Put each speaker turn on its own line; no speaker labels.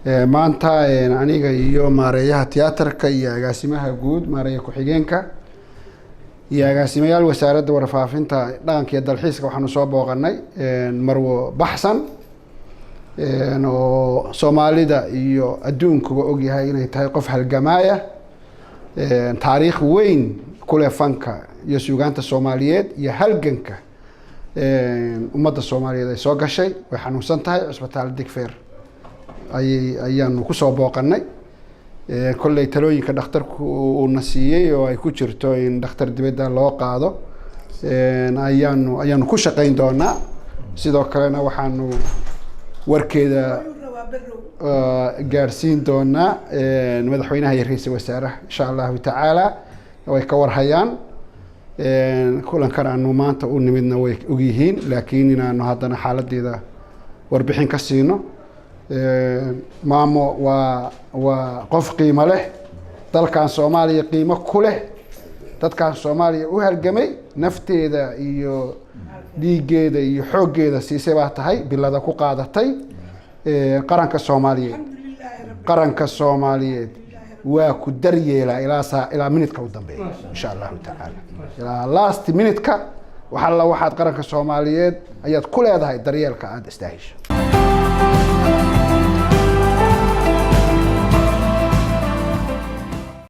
maanta aniga iyo maareeyaha tiyaatarka iyo agaasimaha guud maareeya ku-xigeenka iyo agaasimayaal wasaaradda warfaafinta dhaqanka iyo dalxiiska waxaanu soo booqanay Marwo Baxsan oo Soomaalida iyo adduunkuba ogyahay inay tahay qof halgamaaya taariikh weyn ku leh fanka iyo suugaanta Soomaaliyeed iyo halganka ummadda Soomaaliyeed ay soo gashay way xanuunsan tahay cusbitaal Digfeer ayaanu ku soo booqanay kolley talooyinka dhakhtarku uu nasiiyay oo ay ku jirto in dhakhtar dibadda loo qaado ayaanu ku shaqayn doonaa sidoo kalena waxaanu warkeeda gaarsiin doonaa madaxweynaha iyo ra'iisul wasaaraha insha Allahu tacaala way ka warhayaan kulankan aanu maanta u nimidna way ogyihiin laakiin inaanu haddana xaaladeeda warbixin ka siino maamo waa qof qiimo leh dalkan Soomaaliya qiimo ku leh dadkan Soomaaliya u halgamay nafteeda iyo dhiigeeda iyo xooggeeda siisay baa tahay bilada ku qaadatay qaranka Soomaaliyeed waa ku daryeela ilaa minidka u dambeeya insha Allahu tacaala ilaa last minidka waxaad qaranka Soomaaliyeed ayaad ku leedahay daryeelka aad istaahisho